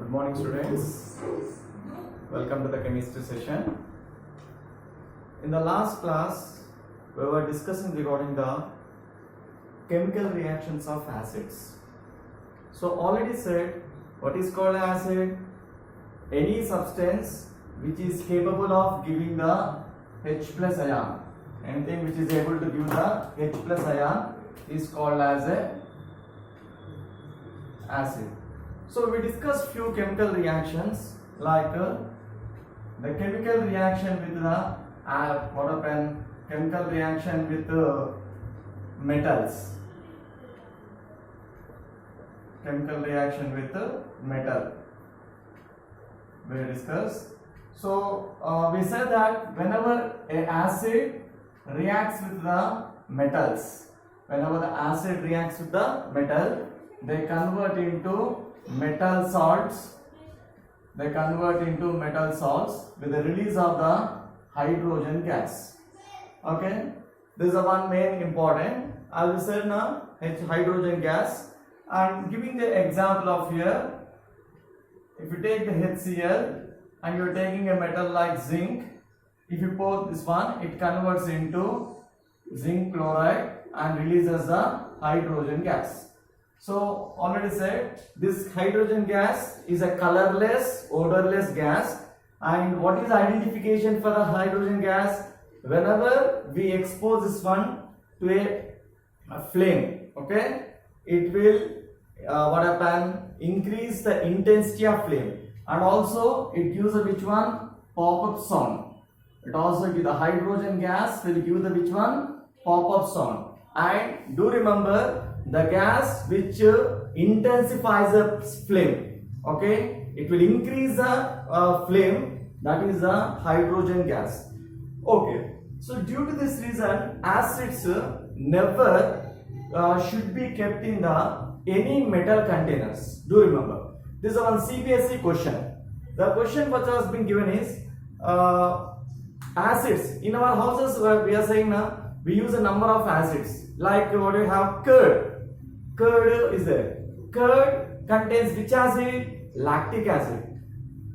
Good morning, students. Welcome to the chemistry session. In the last class, we were discussing regarding the chemical reactions of acids. So, already said, what is called acid? Any substance which is capable of giving the H plus ion. Anything which is able to give the H plus ion is called as a acid. So we discussed few chemical reactions like the chemical reaction with the chemical reaction with metals. Chemical reaction with metal. We discussed. So we said that whenever an acid reacts with the metals, whenever the acid reacts with the metal, they convert into metal salts. They convert into metal salts with the release of the hydrogen gas. Okay, this is the one main important. As we said now, hydrogen gas. And giving the example of here, if you take the HCl and you are taking a metal like zinc, if you pour this one, it converts into zinc chloride and releases the hydrogen gas. So already said, this hydrogen gas is a colorless, odorless gas. And what is identification for the hydrogen gas? Whenever we expose this one to a flame, okay, it will increase the intensity of flame, and also it gives a which one? Pop-up sound. It also gives the hydrogen gas will give the which one? Pop-up sound. And do remember, the gas which intensifies the flame, okay, it will increase the flame, that is the hydrogen gas. Okay, so due to this reason, acids never should be kept in the any metal containers. Do remember, this is one CBSE question. The question which has been given is acids in our houses. We are saying now we use a number of acids, like what do you have? Curd. Curd is there. Curd contains which acid? Lactic acid.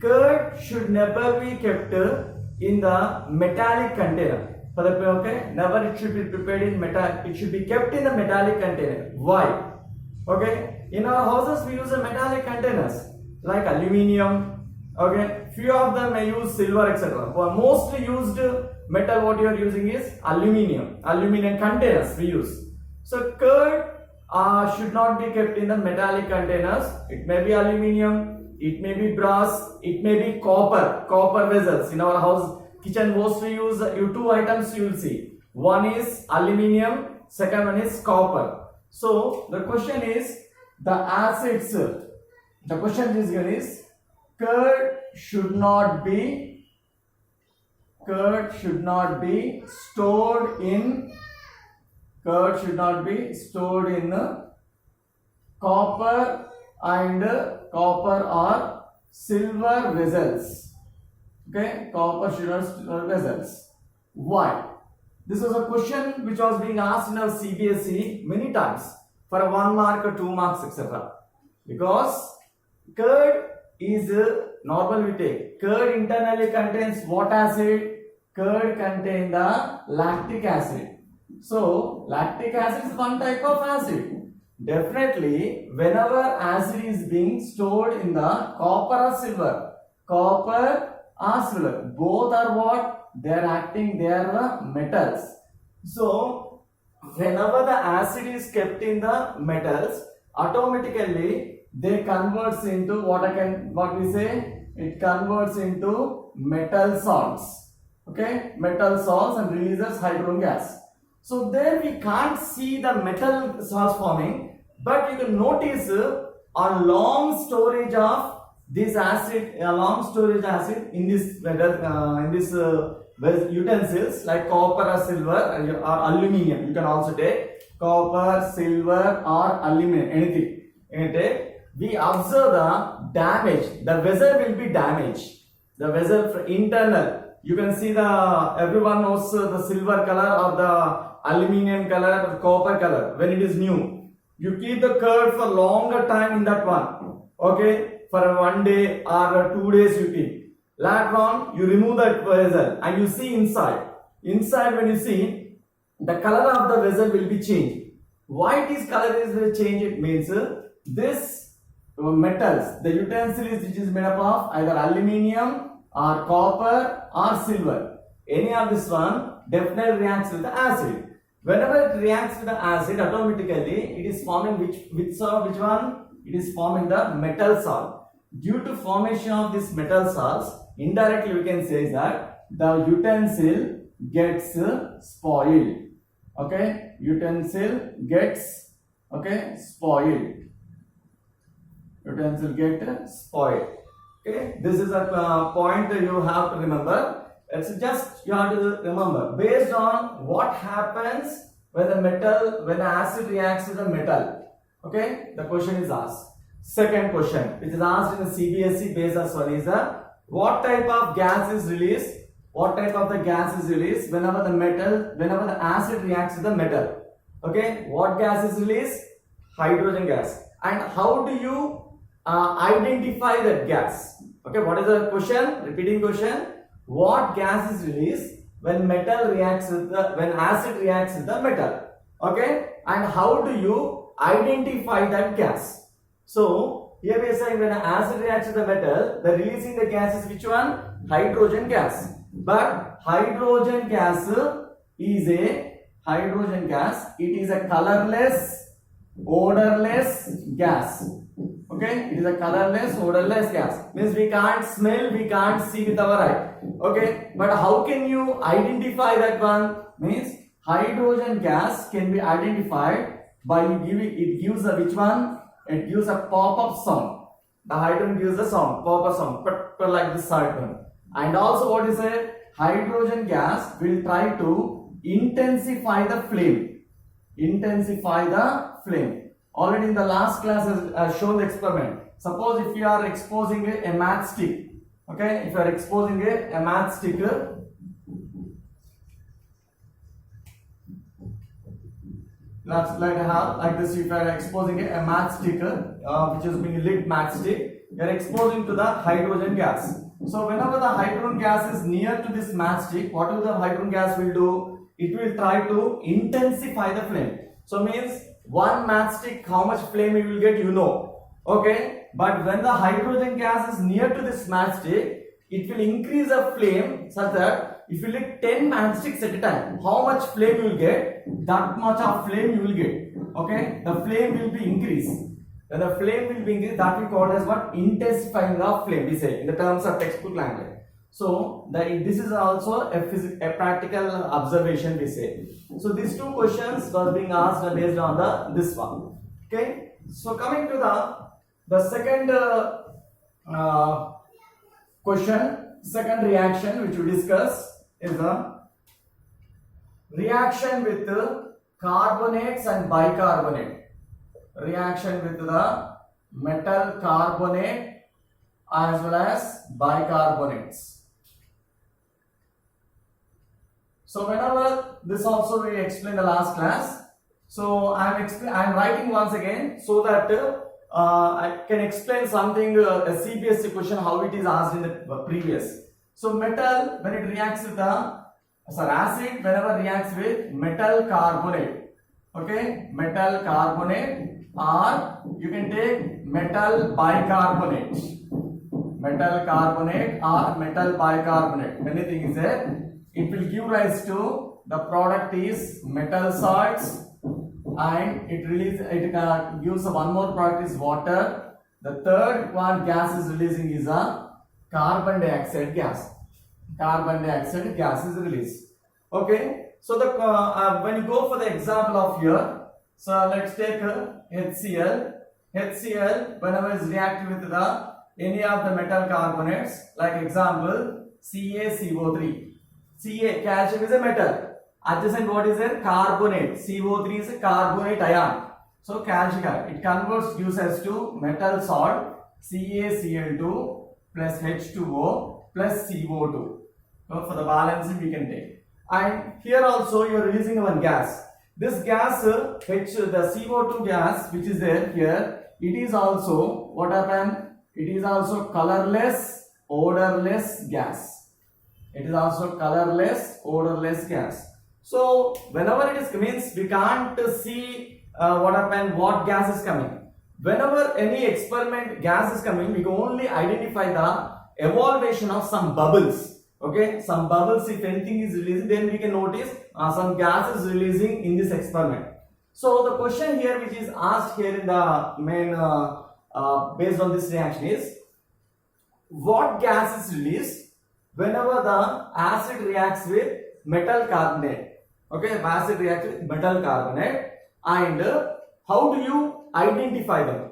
Curd should never be kept in the metallic container. Okay, never it should be prepared in metal. It should be kept in the metallic container. Why? Okay, in our houses we use a metallic containers like aluminium. Okay, few of them may use silver, etc. For mostly used metal, what you are using is aluminium. Aluminium containers we use. So curd should not be kept in the metallic containers. It may be aluminium, it may be brass, it may be copper vessels. In our house kitchen mostly use two items you will see. One is aluminium, second one is copper. So the question is the acids. The question is given is curd should not be stored in copper or silver vessels. Okay, copper should not store vessels. Why? This was a question which was being asked in our CBSE many times for a 1 mark or 2 marks, etc. Because curd is normal we take. Curd internally contains what acid? Curd contains the lactic acid. So lactic acid is one type of acid. Definitely, whenever acid is being stored in the copper or silver, both are what? They are acting, they are the metals. So whenever the acid is kept in the metals, automatically they converts into what we say? It converts into metal salts. Okay, metal salts and releases hydrogen gas. So there we can't see the metal salts forming, but you can notice a long storage of this acid, in this utensils like copper or silver or aluminium. You can also take copper, silver or aluminium, anything. We observe the damage. The vessel will be damaged. The vessel internal. You can see everyone knows the silver color or the aluminium color or copper color when it is new. You keep the curd for longer time in that one. Okay, for 1 day or 2 days you keep. Later on, you remove that vessel and you see inside. Inside, when you see, the color of the vessel will be changed. Why this color is changed? It means this metals, the utensil which is made up of either aluminium or copper or silver. Any of this one definitely reacts with the acid. Whenever it reacts with the acid, automatically it is forming which one? It is forming the metal salt. Due to formation of this metal salts, indirectly we can say that the utensil gets spoiled. Okay, utensil gets spoiled. Utensil get spoiled. Okay, this is a point that you have to remember. It's just you have to remember based on what happens when the acid reacts with the metal. Okay, the question is asked. Second question, which is asked in the CBSE based as one is what type of gas is released? What type of the gas is released whenever the acid reacts with the metal? Okay, what gas is released? Hydrogen gas. And how do you identify that gas? Okay, what is the question? Repeating question. What gas is released when acid reacts with the metal? Okay, and how do you identify that gas? So here we are saying when acid reacts with the metal, the releasing the gas is which one? Hydrogen gas. But hydrogen gas is a colorless, odorless gas. Okay, it is a colorless, odorless gas. Means we can't smell, we can't see with our eye. Okay, but how can you identify that one? Means hydrogen gas can be identified by it gives a which one? It gives a pop-up sound. The hydrogen gives a sound, pop-up sound, like this one. And also what is it? Hydrogen gas will try to intensify the flame. Intensify the flame. Already in the last class has shown the experiment. Suppose if you are exposing a matchstick. Okay, if you are exposing a matchstick, like this, if you are exposing a matchstick, which is being lit matchstick, you are exposing to the hydrogen gas. So whenever the hydrogen gas is near to this matchstick, what will the hydrogen gas will do? It will try to intensify the flame. So means one matchstick, how much flame you will get, you know. Okay, but when the hydrogen gas is near to this matchstick, it will increase the flame such that if you lit 10 matchsticks at a time, how much flame you will get, that much of flame you will get. Okay, the flame will be increased. When the flame will be increased, that we call as what? Intensifying of flame, we say in the terms of textbook language. So this is also a practical observation, we say. So these two questions was being asked based on this one. Okay, so coming to the second question, second reaction which we discuss is the reaction with carbonates and bicarbonate. Reaction with the metal carbonate as well as bicarbonates. So whenever this also we explained the last class. So I am writing once again so that I can explain something a CBSE question how it is asked in the previous. So metal when it reacts with acid whenever reacts with metal carbonate. Okay, metal carbonate, or you can take metal bicarbonate. Metal carbonate or metal bicarbonate. Anything is there. It will give rise to the product is metal salts, and it gives one more product is water. The third one gas is releasing is a carbon dioxide gas. Carbon dioxide gas is released. Okay, so when you go for the example of here, so let's take HCl. HCl whenever is reacting with any of the metal carbonates, like example CaCO3. Ca, calcium is a metal. Adjacent what is there? Carbonate. CO3 is a carbonate ion. So calcium, it converts, gives us to metal salt CaCl2 plus H2O plus CO2. So for the balancing we can take. And here also you are releasing one gas. This gas, the CO2 gas which is there here, it is also what happened? It is also colorless, odorless gas. It is also colorless, odorless gas. So whenever it is means we can't see what happened, what gas is coming. Whenever any experiment gas is coming, we can only identify the evaluation of some bubbles. Okay, some bubbles, if anything is releasing, then we can notice some gas is releasing in this experiment. So the question here which is asked here in the main based on this reaction is, what gas is released whenever the acid reacts with metal carbonate? Okay, acid reacts with metal carbonate, and how do you identify them?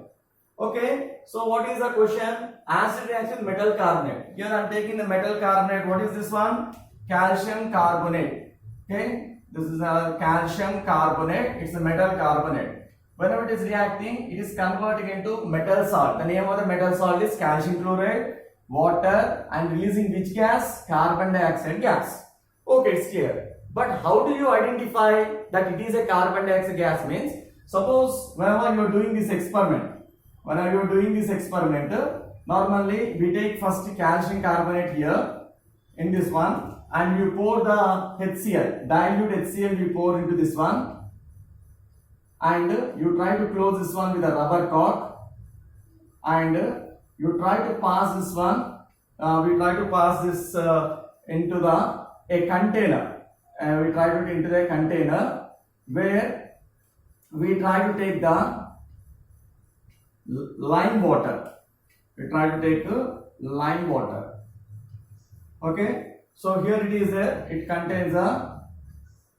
Okay, so what is the question? Acid reacts with metal carbonate. Here I am taking the metal carbonate. What is this one? Calcium carbonate. Okay, this is a calcium carbonate. It's a metal carbonate. Whenever it is reacting, it is converting into metal salt. The name of the metal salt is calcium chloride, water, and releasing which gas? Carbon dioxide gas. Okay, it's clear. But how do you identify that it is a carbon dioxide gas? Means, suppose whenever you are doing this experiment, normally we take first calcium carbonate here in this one, and you pour the HCl, dilute HCl you pour into this one, and you try to close this one with a rubber cork, and you try to pass this one, we try to pass this into a container. We try to into the container where we try to take the lime water. We try to take lime water. Okay. So here it is there. It contains a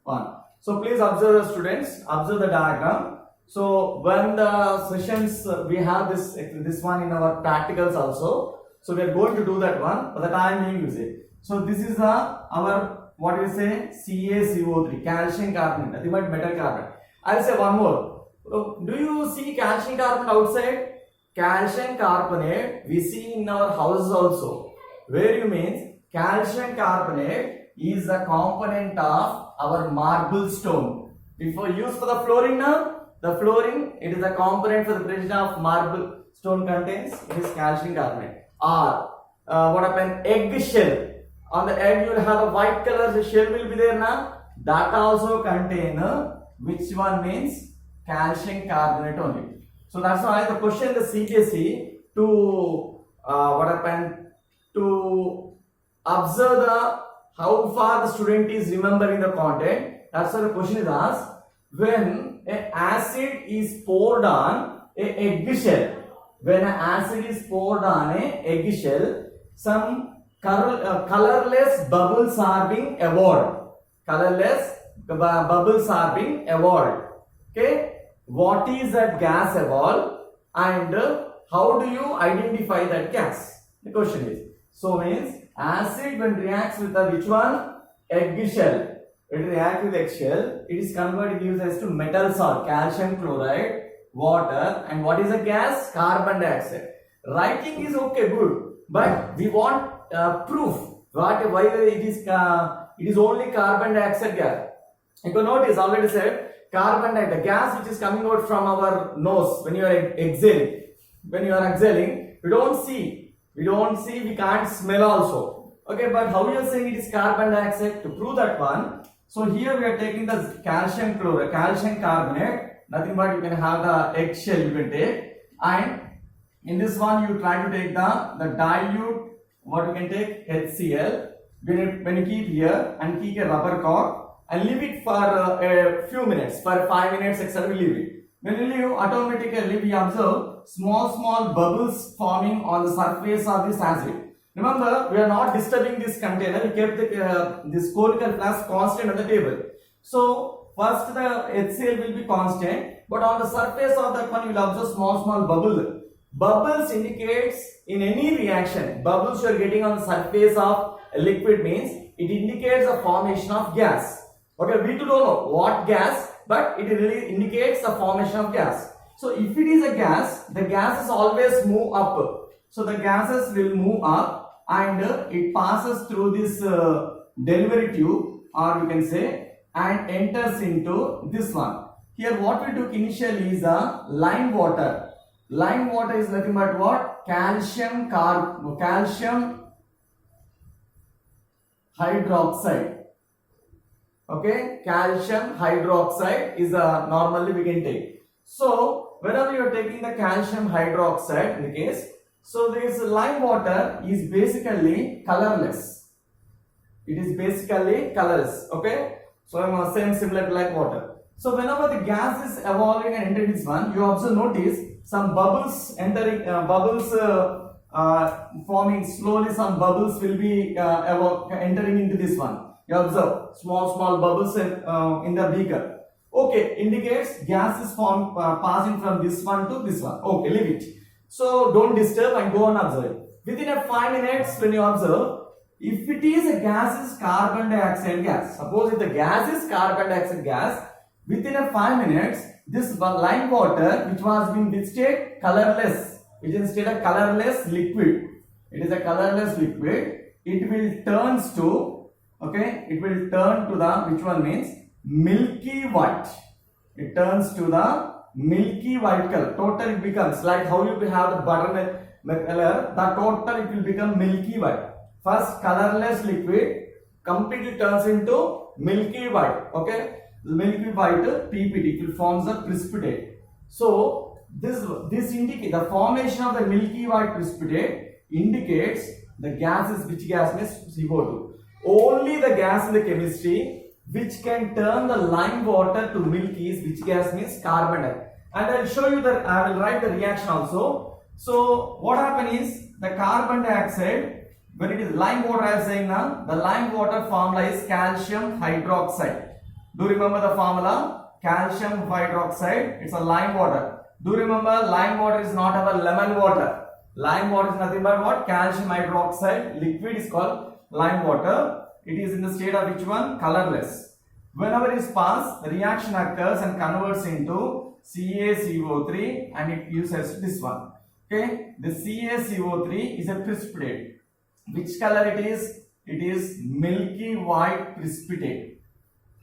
one. So please observe the students. Observe the diagram. So when the sessions we have this one in our practicals also. So we are going to do that one. But the time being use it. So this is our what we say CaCO3, calcium carbonate, nothing but metal carbonate. I'll say one more. Do you see calcium carbonate outside? Calcium carbonate we see in our houses also. Where you means calcium carbonate is a component of our marble stone. If we use for the flooring now, the flooring, it is a component for the precision of marble stone contains, it is calcium carbonate. Or what happened? Egg shell. On the egg you will have a white color, the shell will be there now. That also contain which one means calcium carbonate only. So that's why the question in the CBSE to what happened, to observe the how far the student is remembering the content. That's why the question is asked, when an acid is poured on a eggshell. When an acid is poured on a eggshell, some colorless bubbles are being evolved. Colorless bubbles are being evolved. Okay, what is that gas evolved, and how do you identify that gas? The question is. So means acid when reacts with the which one? Eggshell. It reacts with eggshell. It is converted used to metal salt, calcium chloride, water, and what is the gas? Carbon dioxide. Writing is okay, good, but we want proof. Why it is only carbon dioxide gas. You can notice already said carbon dioxide, the gas which is coming out from our nose when you are exhaling. When you are exhaling, we don't see, we can't smell also. Okay, but how you are saying it is carbon dioxide? To prove that one, so here we are taking the calcium chloride, calcium carbonate, nothing but you can have the eggshell you can take, and in this one you try to take the dilute, what you can take HCl, when you keep here and keep a rubber cork and leave it for a few minutes, for 5 minutes, etc. We leave it. When you leave, automatically we observe small bubbles forming on the surface of this acid. Remember, we are not disturbing this container. We kept this conical flask constant on the table. So first the HCl will be constant, but on the surface of that one you will observe small bubbles. Bubbles indicates in any reaction, bubbles you are getting on the surface of a liquid means it indicates the formation of gas. Okay, we don't know what gas, but it really indicates the formation of gas. So if it is a gas, the gases always move up. So the gases will move up and it passes through this delivery tube, or you can say, and enters into this one. Here what we took initially is the lime water. Lime water is nothing but what? Calcium hydroxide. Okay, calcium hydroxide is normally we can take. So whenever you are taking the calcium hydroxide in the case, so this lime water is basically colorless. It is basically colorless. Okay, so I'm saying similar to like water. So whenever the gas is evolving and entering this one, you also notice some bubbles entering, forming slowly. Some bubbles will be entering into this one. You observe small bubbles in the beaker. Okay, indicates gas is passing from this one to this one. Okay, leave it. So don't disturb and go on observing. Within 5 minutes, when you observe, if it is a gas, is carbon dioxide gas. Suppose if the gas is carbon dioxide gas, within 5 minutes, this lime water, which was being which state? Colorless. Which is state a colorless liquid. It is a colorless liquid. It will turns to, okay, it will turn to the, which one means milky white. It turns to the milky white color. Total it becomes like how you have the buttermilk color. The total it will become milky white. First colorless liquid completely turns into milky white. Okay. Milky white PPT, it will form the precipitate. So this indicates the formation of the milky white precipitate indicates the gases. Which gas means CO2. Only the gas in the chemistry which can turn the lime water to milky is which gas means carbon dioxide. And I will show you that I will write the reaction also. So what happens is the carbon dioxide, when it is lime water, I am saying now, the lime water formula is calcium hydroxide. Do you remember the formula? Calcium hydroxide, it's a lime water. Do you remember lime water is not our lemon water. Lime water is nothing but what? Calcium hydroxide. Liquid is called lime water. It is in the state of which one? Colorless. Whenever it is passed, the reaction occurs and converts into CaCO3 and it gives us this one. Okay, the CaCO3 is a precipitate. Which color it is? It is milky white precipitate.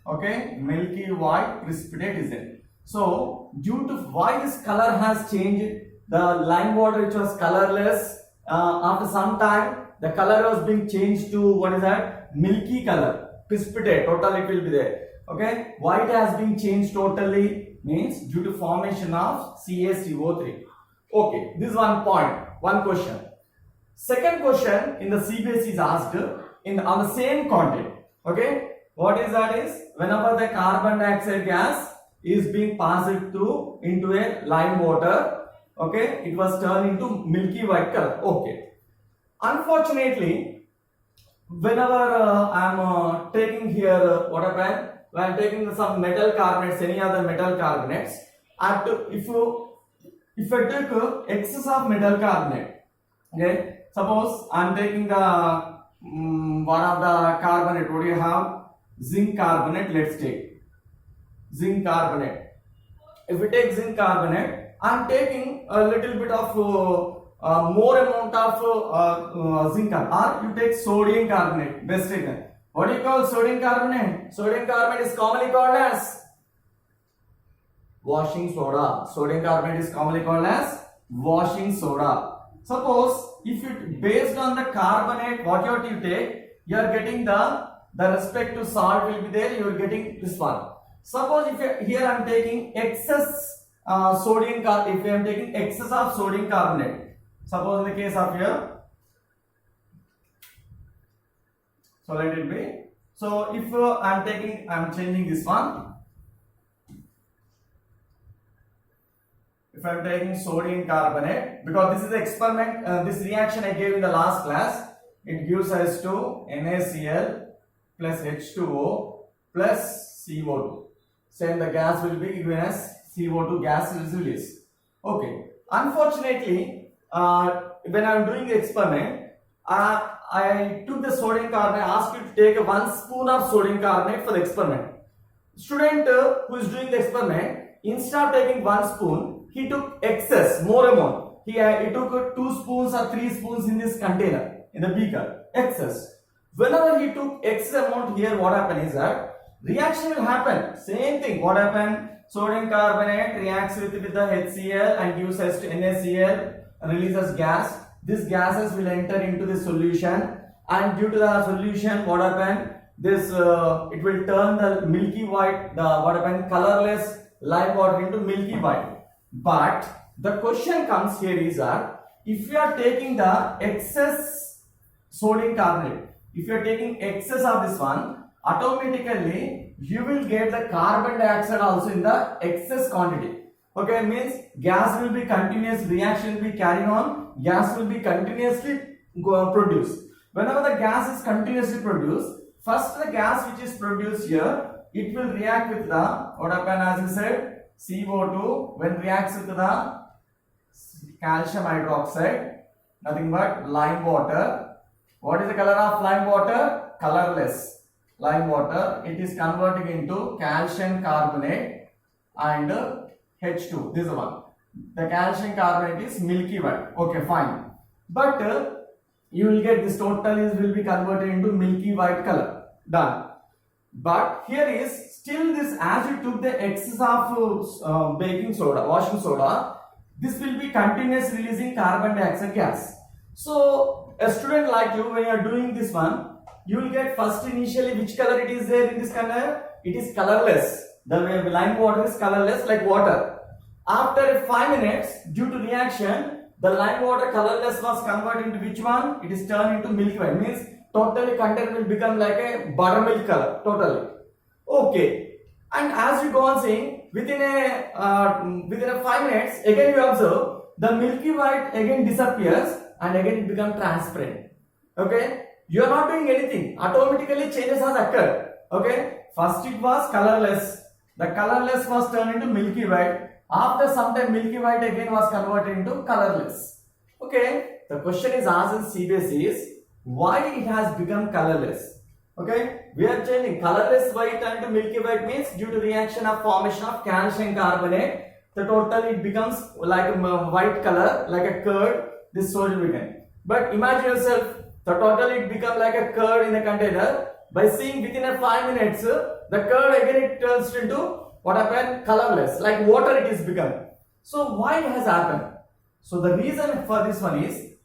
Okay, milky white precipitate is it. So due to why this color has changed, the lime water which was colorless, after some time the color was being changed to what is that? Milky color, precipitate, total it will be there. Okay, why it has been changed totally means due to formation of CaCO3. Okay, this is one point, one question. Second question in the CBSE is asked on the same content. Okay, what is that is whenever the carbon dioxide gas is being passed into a lime water, okay, it was turned into milky white color. Okay, unfortunately, whenever I am taking here what happened, when I am taking some metal carbonates, any other metal carbonates, I have to, if I take excess of metal carbonate, okay, suppose I am taking the one of the carbonate, what do you have? Zinc carbonate, let's take zinc carbonate. If we take zinc carbonate, I am taking a little bit of more amount of zinc carbonate, or you take sodium carbonate, best taken. What do you call sodium carbonate? Sodium carbonate is commonly called as washing soda. Sodium carbonate is commonly called as washing soda. Suppose if you based on the carbonate, whatever you take, you are getting the respective salt will be there, you are getting this one. Suppose if here I am taking excess sodium carbonate, if I am taking excess of sodium carbonate, suppose in the case of here, so let it be. So if I am changing this one. If I am taking sodium carbonate, because this is the experiment, this reaction I gave in the last class, it gives us to NaCl plus H2O plus CO2. Same the gas will be given as CO2 gas is released. Okay. Unfortunately, when I am doing the experiment, I took the sodium carbonate, asked you to take 1 spoon of sodium carbonate for the experiment. Student who is doing the experiment, instead of taking 1 spoon, he took excess, more amount. He took 2 spoons or 3 spoons in this container, in the beaker, excess. Whenever he took excess amount here, what happened is that reaction will happen. Same thing. What happened? Sodium carbonate reacts with the HCl and gives us to NaCl, releases gas. These gases will enter into the solution, and due to the solution, what happen? This it will turn the milky white, colorless lime water into milky white. But the question comes here is that if you are taking the excess sodium carbonate, if you are taking excess of this one, automatically you will get the carbon dioxide also in the excess quantity. Okay, means gas will be continuous, reaction will be carrying on, gas will be continuously produced. Whenever the gas is continuously produced, first the gas which is produced here, it will react with the, what happen as we said, CO2, when reacts with the calcium hydroxide, nothing but lime water. What is the color of lime water? Colorless lime water. It is converting into calcium carbonate and H2. This one. The calcium carbonate is milky white. Okay, fine. But you will get this total will be converted into milky white color. Done. But here is still this, as you took the excess of baking soda, washing soda, this will be continuous releasing carbon dioxide gas. So a student like you, when you are doing this one, you will get first initially which color it is there in this container? It is colorless. The lime water is colorless like water. After 5 minutes, due to reaction, the lime water colorless was converted into which one? It is turned into milky white. Means totally content will become like a buttermilk color. Totally. Okay. And as you go on saying, within a 5 minutes, again you observe the milky white again disappears and again it becomes transparent. Okay. You are not doing anything. Automatically changes has occurred. Okay. First it was colorless. The colorless was turned into milky white. After some time, milky white again was converted into colorless. Okay. The question is asked in CBSE is why it has become colorless. Okay. We are changing colorless white into milky white means due to reaction of formation of calcium carbonate. The total it becomes like a white color, like a curd. This sodium became. But imagine yourself, the total it become like a curd in the container. By seeing within a 5 minutes, the curd again it turns into what happened? Colorless, like water it is become. So why it has happened? So the reason for this one is,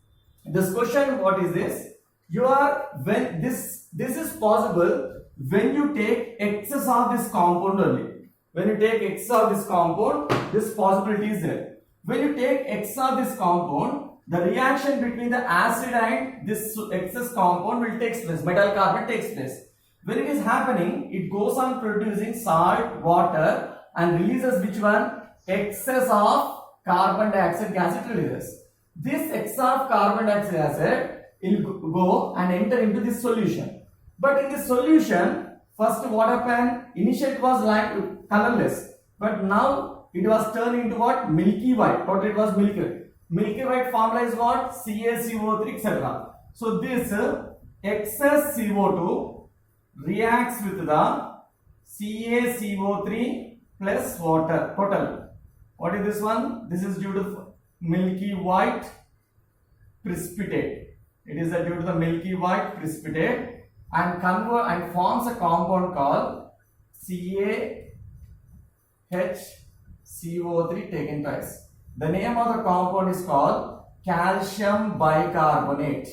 this question, what is this? You are, when this is possible when you take excess of this compound only. When you take excess of this compound, this possibility is there. When you take excess of this compound, the reaction between the acid and this excess compound will take place, metal carbonate takes place. When it is happening, it goes on producing salt, water and releases which one? Excess of carbon dioxide gas it releases. This excess of carbon dioxide gas will go and enter into this solution. But in this solution, first what happened? Initially it was like colorless, but now it was turned into what? Milky white. What it was? Milky white. Milky white formula is what? CaCO3, etc. So this excess CO2 reacts with the CaCO3 plus water total. What is this one? This is due to milky white precipitate. It is due to the milky white precipitate and forms a compound called CaHCO3 taken twice. The name of the compound is called calcium bicarbonate,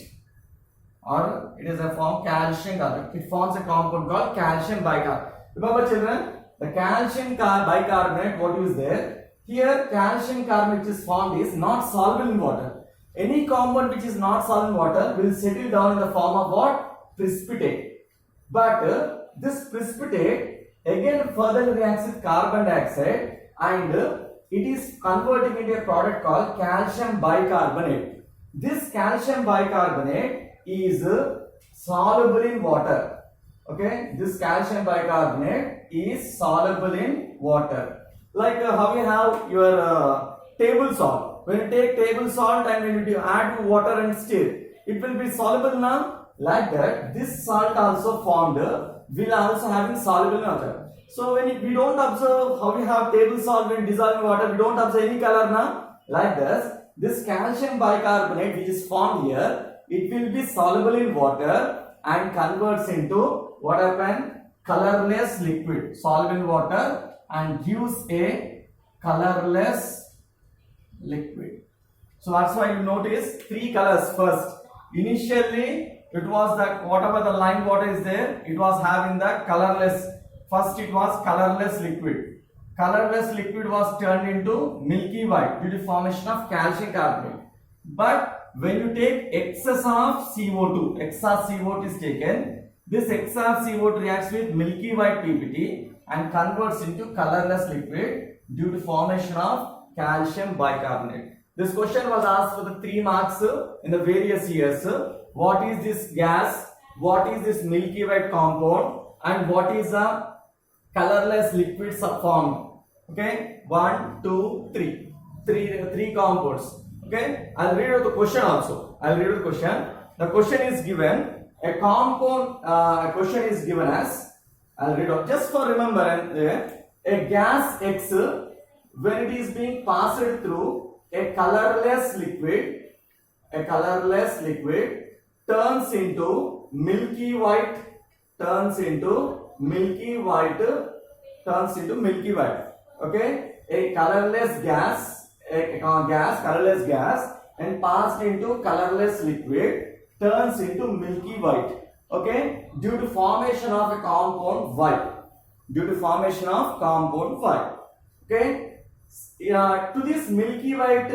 or it is a form calcium carbonate. It forms a compound called calcium bicarbonate. Remember children, the calcium bicarbonate, what is there? Here calcium carbonate which is formed is not soluble in water. Any compound which is not soluble in water will settle down in the form of what? Precipitate. But this precipitate again further reacts with carbon dioxide and it is converting into a product called calcium bicarbonate. This calcium bicarbonate is soluble in water. Okay, this calcium bicarbonate is soluble in water. Like how you have your table salt. When you take table salt and when you add water and stir, it will be soluble now. Like that, this salt also formed will also having soluble in water. So when we don't observe how we have table salt when dissolving water, we don't observe any color now. Like this calcium bicarbonate which is formed here, it will be soluble in water and converts into what happened? Colorless liquid. Soluble in water and gives a colorless liquid. So that's why you notice three colors first. Initially it was that whatever the lime water is there, it was having the colorless. First it was colorless liquid. Colorless liquid was turned into milky white due to formation of calcium carbonate. But when you take excess of CO2, excess CO2 is taken, this excess CO2 reacts with milky white PPT and converts into colorless liquid due to formation of calcium bicarbonate. This question was asked for the 3 marks in the various years. What is this gas? What is this milky white compound? And what is a colorless liquid formed? Okay, 1, 2, 3. Three compounds. Okay, I'll read out the question also. The question is given a compound. A question is given as, I'll read out just for remember. A gas X, when it is being passed through a colorless liquid, turns into milky white. Okay, a colorless gas, colorless gas, and passed into colorless liquid turns into milky white. Okay, due to formation of a compound Y. Okay, to this milky white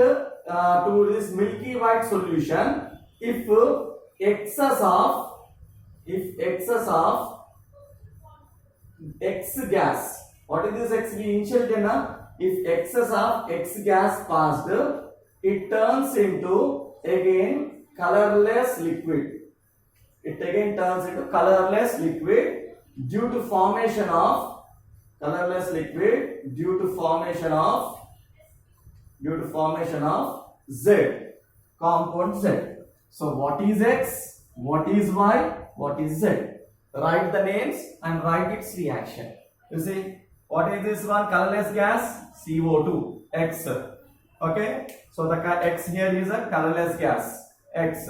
solution, if excess of X gas. What is this X? We initial dena. If excess of X gas passed, it turns into again colorless liquid. Due to formation of Z, compound Z. So what is X? What is Y? What is Z? Write the names and write its reaction. You see, what is this one? Colorless gas, CO2, X. Okay, so the X here is a colorless gas, X.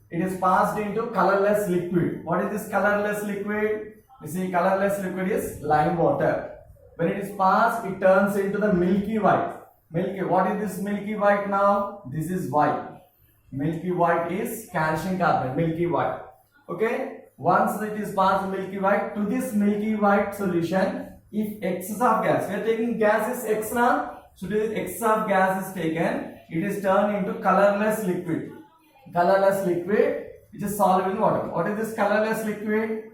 It is passed into colorless liquid. What is this colorless liquid? You see, colorless liquid is lime water. When it is passed, it turns into the milky white. What is this milky white now? This is Y. Milky white is calcium carbonate, milky white. Okay, once it is passed milky white, to this milky white solution, if excess of gas, we are taking gas is X now, so this excess of gas is taken, it is turned into colorless liquid. Which is soluble in water. What is this colorless liquid?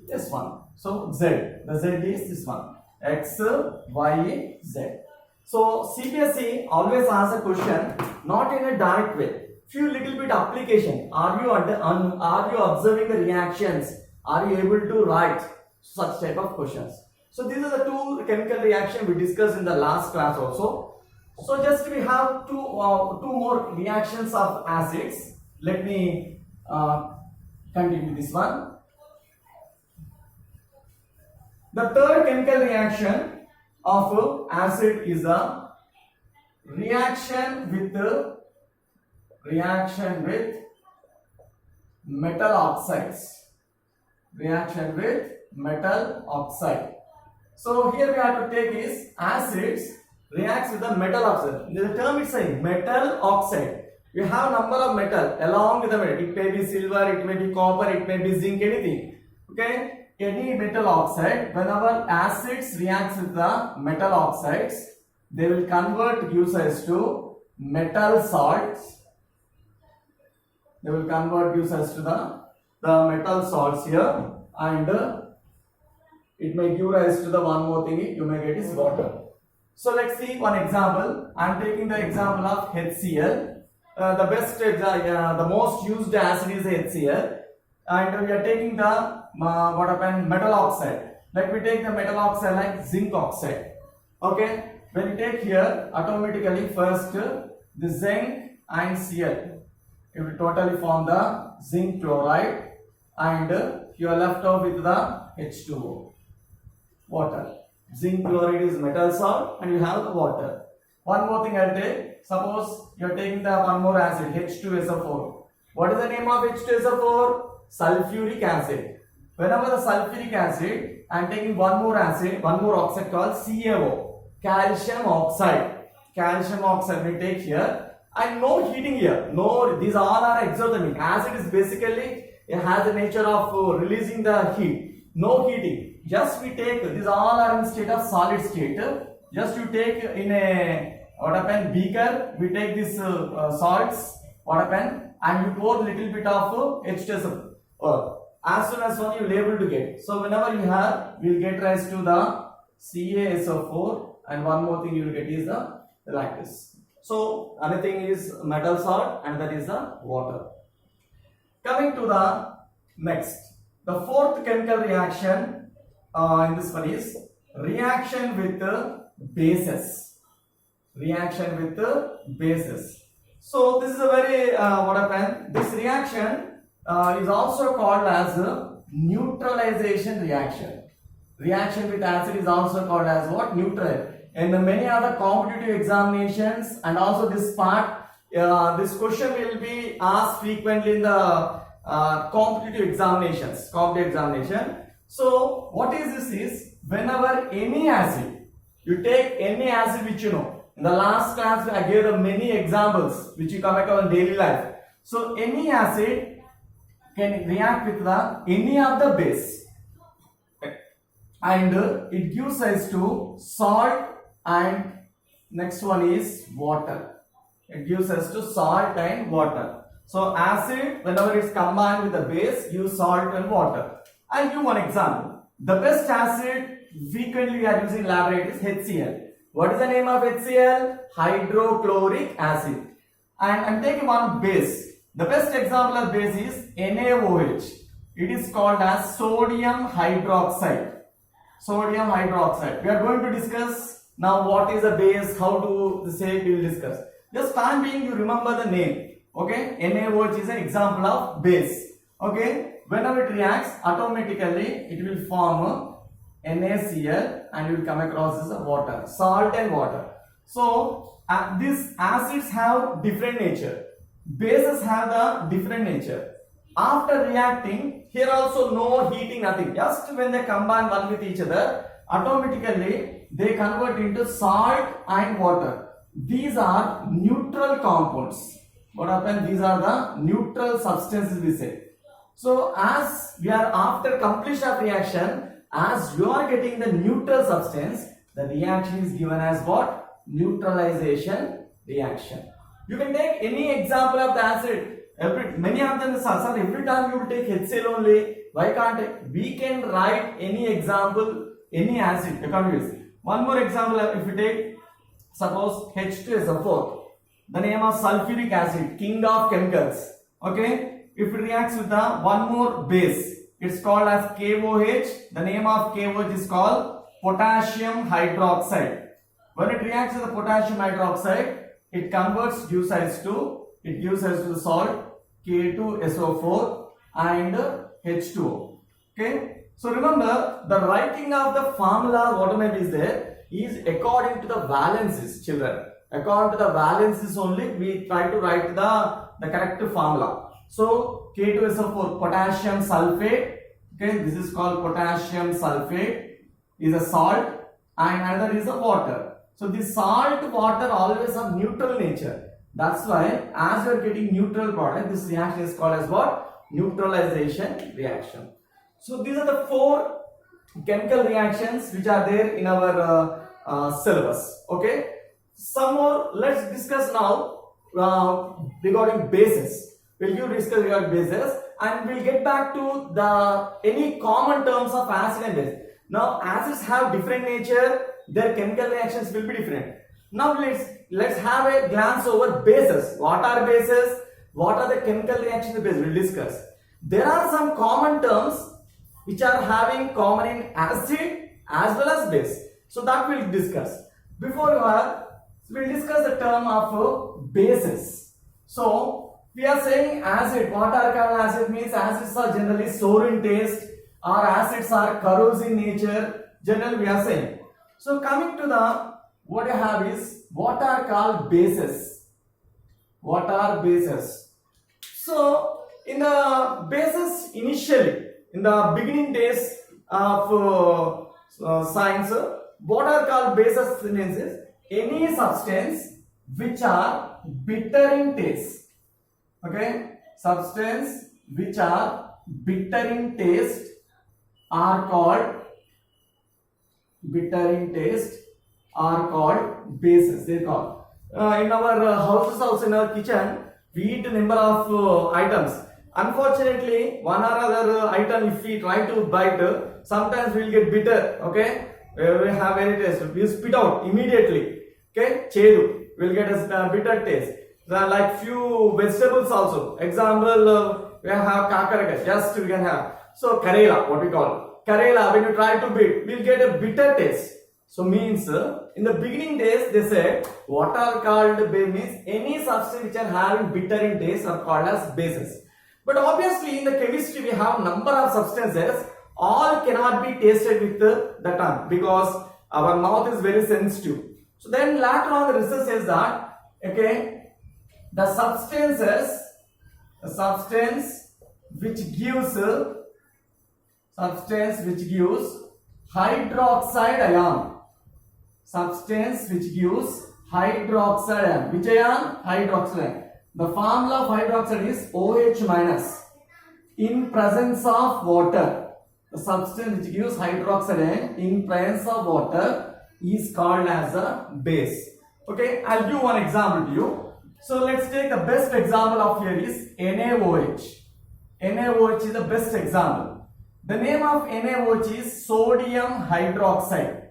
This one. So Z, the Z is this one, X, Y, Z. So CBSE always asks a question not in a direct way. Few little bit application. Are you observing the reactions? Are you able to write such type of questions? So these are the two chemical reactions we discussed in the last class also. So just we have two more reactions of acids. Let me continue this one. The third chemical reaction of acid is a reaction with metal oxides. So here we have to take is acids reacts with the metal oxide. The term is saying metal oxide. We have number of metal along with the metal. It may be silver, it may be copper, it may be zinc, anything. Okay, any metal oxide. Whenever acids reacts with the metal oxides, they will convert, gives us to metal salts. Gives us to the metal salts here, and it may give rise to the one more thing you may get is water. So let's see one example. I am taking the example of HCl. The most used acid is HCl, and we are taking the metal oxide. Let me take the metal oxide like zinc oxide. Okay, when you take here, automatically first the zinc and Cl, it will totally form the zinc chloride, and you are left off with the H2O, water. Zinc chloride is metal salt, and you have the water. One more thing I'll take. Suppose you are taking the one more acid, H2SO4. What is the name of H2SO4? Sulfuric acid. Whenever the sulfuric acid I am taking one more acid, one more oxide called CaO, calcium oxide. Calcium oxide we take here, and no heating here. No, these all are exothermic. Acid is basically, it has the nature of releasing the heat. No heating. Just we take, these all are in state of solid state. Just you take in a what happen beaker, we take this salts, what happen, and you pour little bit of H2SO. As soon as one you will able to get. So whenever you have, we will get rise to the CaSO4, and one more thing you will get is the lactose. So another thing is metal salt, and that is the water. Coming to the next, the fourth chemical reaction in this one is reaction with bases. Reaction with bases. So this is a very what happened? This reaction is also called as a neutralization reaction. Reaction with acid is also called as what? Neutral. In many other competitive examinations, and also this part, this question will be asked frequently in the competitive examinations. So what is this is, whenever any acid, you take any acid which you know. In the last class I gave the many examples which you come across in daily life. So any acid can react with any of the base, and it gives rise to salt, and next one is water. It gives us to salt and water. So acid, whenever it's combined with the base, gives salt and water. I'll give one example. The best acid frequently we are using in laboratory is HCl. What is the name of HCl? Hydrochloric acid. And I'm taking one base. The best example of base is NaOH. It is called as sodium hydroxide. Sodium hydroxide. We are going to discuss now what is a base, how to say, we will discuss. Just time being you remember the name. Okay, NaOH is an example of base. Okay, whenever it reacts, automatically it will form NaCl, and you will come across as water, salt and water. So these acids have different nature. Bases have the different nature. After reacting, here also no heating, nothing. Just when they combine one with each other, automatically they convert into salt and water. These are neutral compounds. What happens? These are the neutral substances we say. So as we are after completion of reaction, as you are getting the neutral substance, the reaction is given as what? Neutralization reaction. You can take any example of the acid. Many of them, sir, every time you will take HCl only. Why can't I? We can write any example, any acid. You can't use. One more example, if you take, suppose H2SO4, the name of sulfuric acid, king of chemicals. Okay, if it reacts with the one more base, it's called as KOH. The name of KOH is called potassium hydroxide. When it reacts with the potassium hydroxide, it gives rise to the salt K2SO4 and H2O. Okay. So remember, the writing of the formula, whatever is there, is according to the valences, children. According to the valences only, we try to write the correct formula. So K2SO4, potassium sulfate. Okay, this is called potassium sulfate, is a salt, and another is a water. So the salt, water always have neutral nature. That's why as you are getting neutral product, this reaction is called as what? Neutralization reaction. So these are the four chemical reactions which are there in our syllabus. Okay. Some more. Let's discuss now regarding bases. We'll discuss regarding bases, and we'll get back to the any common terms of acid and base. Now acids have different nature. Their chemical reactions will be different. Now let's have a glance over bases. What are bases? What are the chemical reactions of bases? We'll discuss. There are some common terms which are having common in acid as well as base. So that we'll discuss. Before we'll discuss the term of bases. So we are saying acid. What are called acid means acids are generally sour in taste, or acids are corrosive in nature. Generally we are saying. So coming to the what you have is what are called bases. What are bases? So in the bases initially, in the beginning days, of science. What are called base substances? Any substance which are bitter in taste. Okay, substance which are bitter in taste are called bases. They called in our houses also, in our kitchen we eat a number of items. Unfortunately, one or other item if we try to bite, sometimes we will get bitter. Okay, we have very taste. We spit out immediately. Okay, chedu will get a bitter taste. Like few vegetables also. Example, we have kakaraka. Just we can have. So karela, what we call karela. When you try to bite, we'll get a bitter taste. So means in the beginning days they said what are called base means any substance which are having bitter in taste are called as bases. But obviously in the chemistry we have number of substances, all cannot be tasted with the tongue because our mouth is very sensitive. So then later on the research says that okay, the substance which gives hydroxide ion. Substance which gives hydroxide ion. Which ion? Hydroxide ion. The formula of hydroxide is OH minus. In presence of water, the substance which gives hydroxide ion in presence of water is called as a base. Okay, I'll give one example to you. So let's take the best example of here is NaOH. NaOH is the best example. The name of NaOH is sodium hydroxide.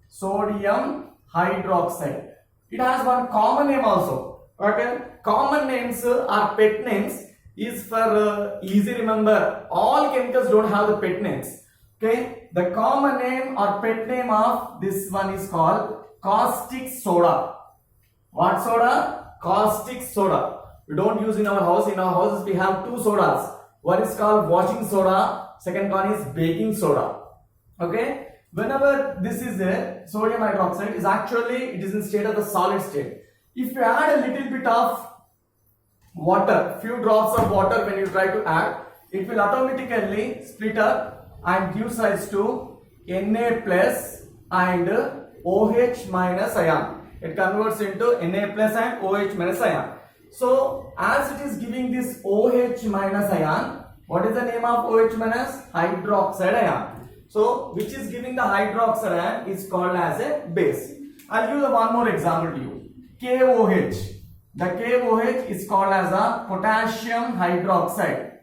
Sodium hydroxide. It has one common name also. Okay, common names are pet names is for easy remember. All chemicals don't have the pet names. Okay, the common name or pet name of this one is called caustic soda. What soda? Caustic soda. We don't use in our house. In our houses we have two sodas. One is called washing soda. Second one is baking soda. Okay. Whenever this is there, sodium hydroxide is actually it is in state of the solid state. If you add a little bit of water, few drops of water when you try to add, it will automatically split up and give rise to Na plus and OH minus ion. It converts into Na plus and OH minus ion. So as it is giving this OH minus ion, what is the name of OH minus? Hydroxide ion. So which is giving the hydroxide ion is called as a base. I'll give you one more example to you. KOH. The KOH is called as a potassium hydroxide.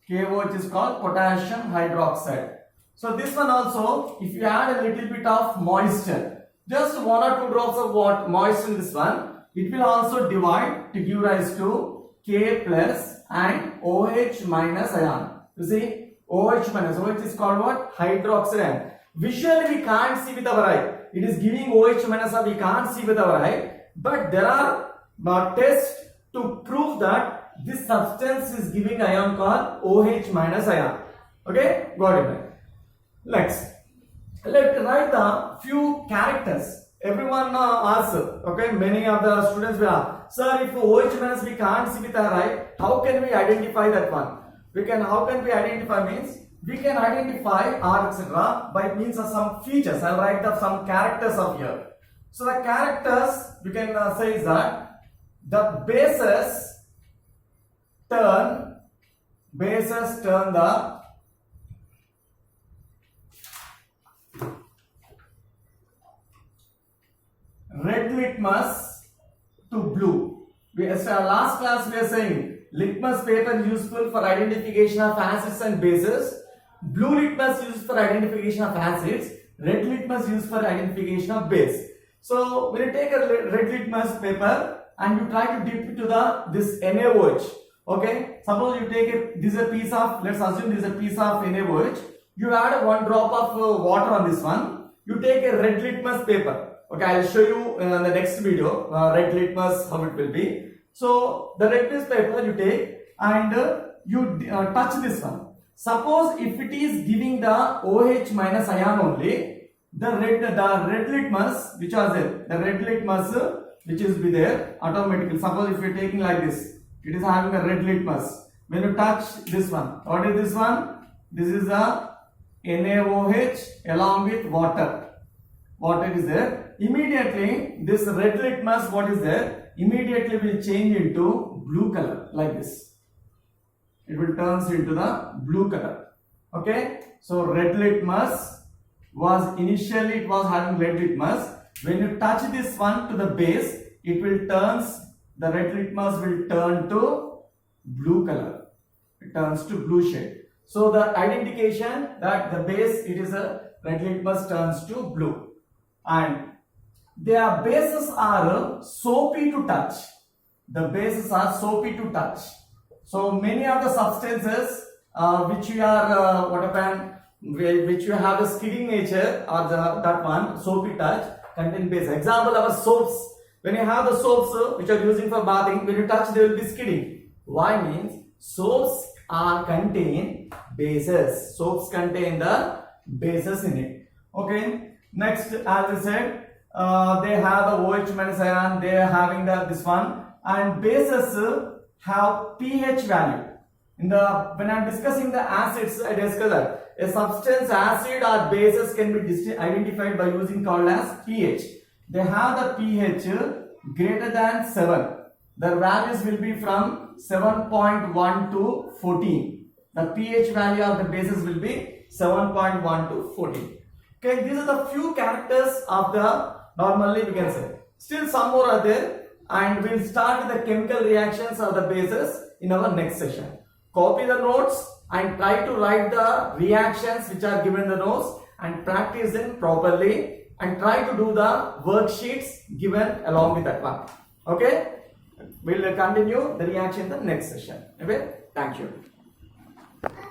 KOH is called potassium hydroxide. So this one also, if you add a little bit of moisture, just 1 or 2 drops of water, moisture in this one, it will also divide to give rise to K plus and OH minus ion. You see, OH minus, OH is called what? Hydroxide ion. Visually we can't see with our eye. It is giving OH minus, we can't see with our eye. But there are tests to prove that this substance is giving ion called OH minus ion. Okay, got it. Next, let's write the few characters. Everyone asks, okay, many of the students will ask, sir, if OH minus we can't see with our eye, how can we identify that one? How can we identify means, we can identify or etc. by means of some features. I'll write up some characters of here. So the characters we can say is that the bases turn the red litmus to blue. Last class we are saying litmus paper is useful for identification of acids and bases. Blue litmus used for identification of acids. Red litmus used for identification of base. So when you take a red litmus paper and you try to dip into this NaOH. Okay, suppose you take this is a piece of, let's assume this is a piece of NaOH. You add 1 drop of water on this one. You take a red litmus paper. Okay, I'll show you in the next video red litmus how it will be. So the red litmus paper you take and you touch this one. Suppose if it is giving the OH minus ion only, the red litmus which was there, the red litmus which is be there automatically. Suppose if you are taking like this, it is having a red litmus. When you touch this one, what is this one? This is a NaOH along with water. Water is there. Immediately this red litmus, what is there, immediately will change into blue color like this. It will turns into the blue color. Okay, so red litmus was initially it was having red litmus. When you touch this one to the base, it will turns, the red litmus will turn to blue color. It turns to blue shade. So the identification that the base, it is a red litmus turns to blue. And their bases are soapy to touch. The bases are soapy to touch. So many of the substances which you are which you have a skidding nature, or that one soapy touch contain base. Example, our soaps. When you have the soaps which are using for bathing, when you touch they will be skidding. Why? Means soaps are contain bases. Soaps contain the bases in it. Okay. Next, as I said, they have the OH minus ion. They are having this one, and bases have pH value. When I am discussing the acids, I discuss that a substance acid or bases can be identified by using called as pH. They have the pH greater than 7. The values will be from 7.1 to 14. The pH value of the bases will be 7.1 to 14. Okay, these are the few characters of the, normally we can say. Still some more are there, and we'll start with the chemical reactions of the bases in our next session. Copy the notes and try to write the reactions which are given in the notes and practice them properly, and try to do the worksheets given along with that one. Okay, we'll continue the reaction in the next session. Okay, thank you.